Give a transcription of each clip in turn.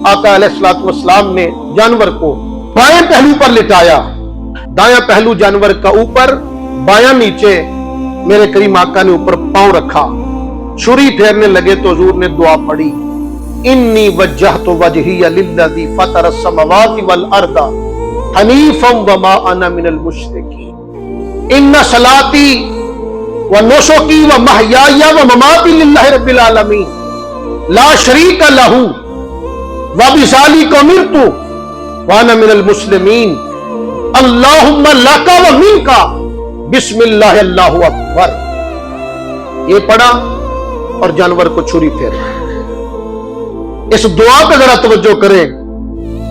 آقا अलैहिस्सलाम ने जानवर को बाएं पहलू पर लिटाया, दायां पहलू जानवर का ऊपर, बायां नीचे। मेरे करीम आका ने ऊपर पांव रखा, छुरी फेरने लगे तो हुजूर ने दुआ पढ़ी, इन्नी वज्जहतु वजहिया लिल्लज़ी फतरस समावाति वल अर्दा हनीफम वमा अना मिनल मुशरिकीन इन्ना सलाती व नुसुकी व महयाया व ममाती लिल्लाहि रब्बिल आलमीन ला शरीका लहू व बिज़ालिका उमिरतु व अना मिनल मुस्लिमीन अल्लाहुम्मा लका व मिनका बिस्मिल्लाह अल्लाहु अकबर। ये पढ़ा और जानवर को छुरी फेरा। इस दुआ पे जरा तवज्जो करें,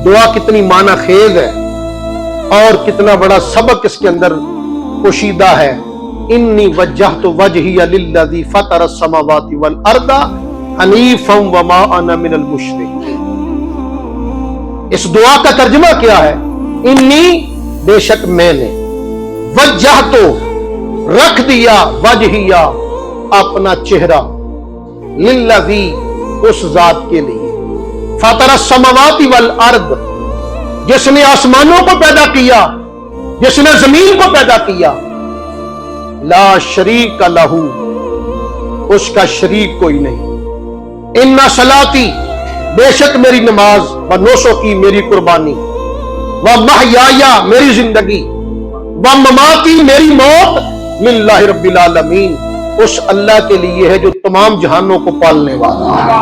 दुआ कितनी माना खेज है और कितना बड़ा सबक इसके अंदर पोशीदा है। इन्नी वज्जहतु वजहिया लिल्लज़ी फतरस समावाति वल अर्दा हनीफम वमा अना मिनल मुशरिकीन। इस दुआ का तर्जुमा क्या है? इन्नी बेशक मैंने, वज्जहतु रख दिया, वजहिया अपना चेहरा, लिल्लज़ी उस जात के लिए, फतरस समावाति वल अर्द जिसने आसमानों को पैदा किया, जिसने जमीन को पैदा किया, ला शरीक लहू उसका शरीक कोई नहीं। इन्ना सलाती बेशक मेरी नमाज, व नोसुकी मेरी कुर्बानी, व महयाया मेरी जिंदगी, व ममाती मेरी मौत, लिल्लाहि रब्बिल आलमीन उस अल्लाह के लिए है जो तमाम जहानों को पालने वाला है।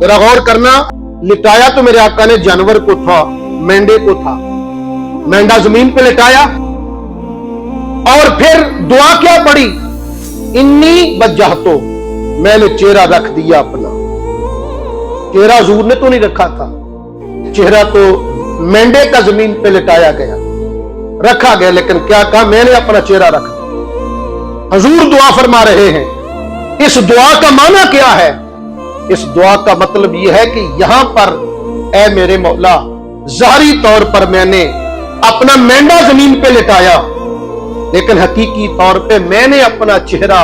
जरा गौर करना, लिटाया तो मेरे आका ने जानवर को था, मेंढे को था, मेंढा जमीन पे लिटाया और फिर दुआ क्या पड़ी? इन्नी वज्जहतु मैंने चेहरा रख दिया अपना। चेहरा हुजूर ने तो नहीं रखा था, चेहरा तो मेंढे का जमीन पे लिटाया गया, रखा गया, लेकिन क्या कहा? मैंने अपना चेहरा रख दिया। हुजूर दुआ फरमा रहे हैं। इस दुआ का माना क्या है? इस दुआ का मतलब यह है कि यहां पर ऐ मेरे मौला, ज़ाहिरी तौर पर मैंने अपना मेंढा जमीन पे लिटाया, लेकिन हकीकी तौर पे मैंने अपना चेहरा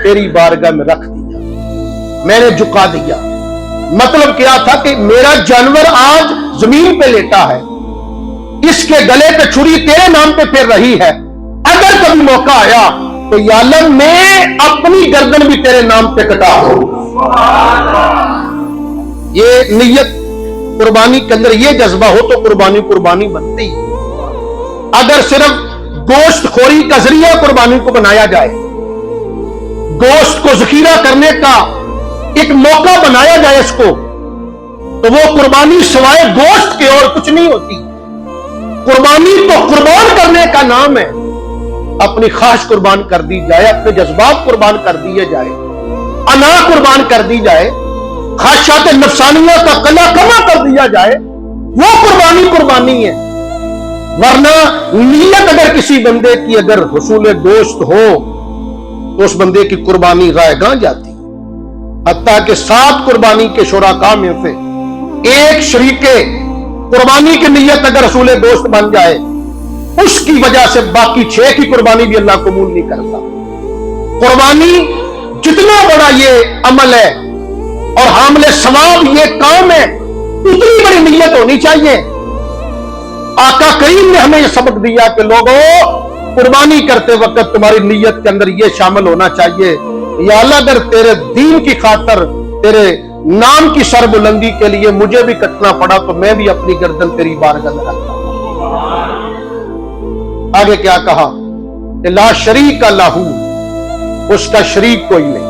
तेरी बारगाह में रख दिया, मैंने झुका दिया। मतलब क्या था कि मेरा जानवर आज जमीन पे लेटा है, इसके गले पे छुरी तेरे नाम पे फिर रही है, अगर कभी मौका आया तो या अल्लाह मैं अपनी गर्दन भी तेरे नाम पे कटा दूंगा। ये नियत कुर्बानी के अंदर ये जज्बा हो तो कुर्बानी कुर्बानी बनती। अगर सिर्फ गोश्त खोरी का जरिया कुर्बानी को बनाया जाए, गोश्त को जखीरा करने का एक मौका बनाया जाए इसको, तो वो कुर्बानी सिवाय गोश्त के और कुछ नहीं होती। कुर्बानी तो कुर्बान करने का नाम है। अपनी ख्वाहिश कुर्बान कर दी जाए, अपने जज्बात कुर्बान कर दिए जाए, अना कुर्बान कर दी जाए, ख्वाहिशात नफ्सानिया का कला कमा कर दिया जाए, वो कुर्बानी कुर्बानी है। वरना नीयत अगर किसी बंदे की अगर हुसूल गोश्त हो तो उस बंदे की कुर्बानी रायगां जाती। हत्ता कि 7 कुर्बानी के शुराका में से एक शरीके कुर्बानी की नीयत अगर हुसूल गोश्त बन जाए, उसकी वजह से बाकी 6 की कुर्बानी भी अल्लाह कबूल नहीं करता। कुर्बानी जितना बड़ा ये अमल है और हामले सवाब ये काम है, उतनी बड़ी नीयत होनी चाहिए। आका करीम ने हमें यह सबक दिया कि लोगों, कुर्बानी करते वक्त तुम्हारी नीयत के अंदर यह शामिल होना चाहिए, या अल्लाह अगर तेरे दीन की खातर, तेरे नाम की सरबुलंदी के लिए मुझे भी कटना पड़ा तो मैं भी अपनी गर्दन तेरी बारगाह में रखता हूं। आगे क्या कहा? ला शरीक लहू उसका शरीक कोई नहीं।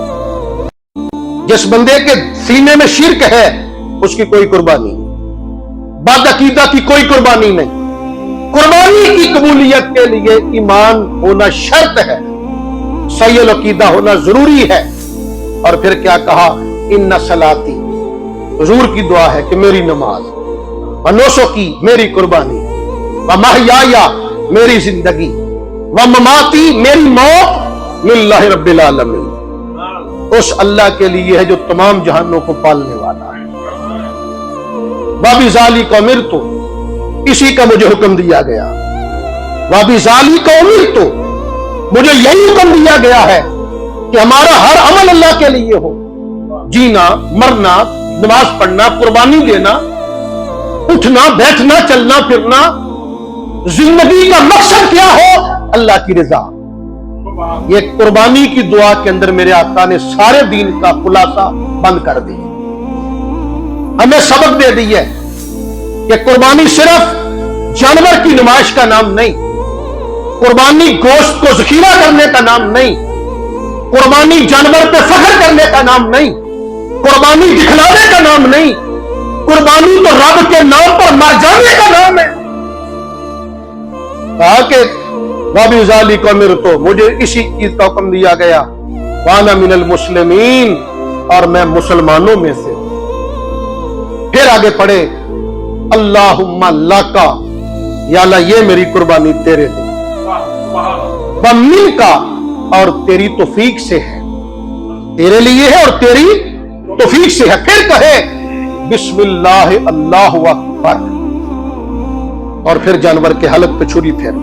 जिस बंदे के सीने में शिरक है उसकी कोई कुर्बानी नहीं, बदअकीदा की कोई कुर्बानी नहीं। कुर्बानी की कबूलियत के लिए ईमान होना शर्त है, सही अकीदा होना जरूरी है। और फिर क्या कहा? इन्ना सलाती हुजूर की दुआ है कि मेरी नमाज, व नोसुकी मेरी कुर्बानी, व महयाया मेरी जिंदगी, व ममाती मेरी मौत, लिल्लाहि रब्बिल आलमीन उस अल्लाह के लिए है जो तमाम जहानों को पालने वाला है। व बिज़ालिका उमिरतु इसी का मुझे हुक्म दिया गया। व बिज़ालिका उमिरतु मुझे यही हुक्म दिया गया है कि हमारा हर अमल अल्लाह के लिए हो। जीना, मरना, नमाज पढ़ना, कुर्बानी देना, उठना बैठना, चलना फिरना, जिंदगी का मकसद क्या हो? अल्लाह की रजा। ये कुर्बानी की दुआ के अंदर मेरे आका ने सारे दीन का खुलासा बंद कर दिया, हमें सबक दे दी है कि कुर्बानी सिर्फ जानवर की नुमाइश का नाम नहीं, कुर्बानी गोश्त को जखीरा करने का नाम नहीं, कुर्बानी जानवर पे फख्र करने का नाम नहीं, कुर्बानी दिखलाने का नाम नहीं, कुर्बानी तो रब के नाम पर मर जाने का नाम है। कहा कि वाबी जाली को मेरे तो मुझे इसी चीज का हुक्म दिया गया, वाना मिनल मुस्लिमीन, और मैं मुसलमानों में से। फिर आगे पढ़े, अल्लाहुम्मा लाका, या अल्लाह ये मेरी कुर्बानी तेरे लिए, बमिन का, और तेरी तौफीक से है, तेरे लिए है और तेरी तौफीक से है। फिर कहे बिस्मिल्लाह अल्लाहु अकबर, और फिर जानवर के हलक पे छुरी फेर।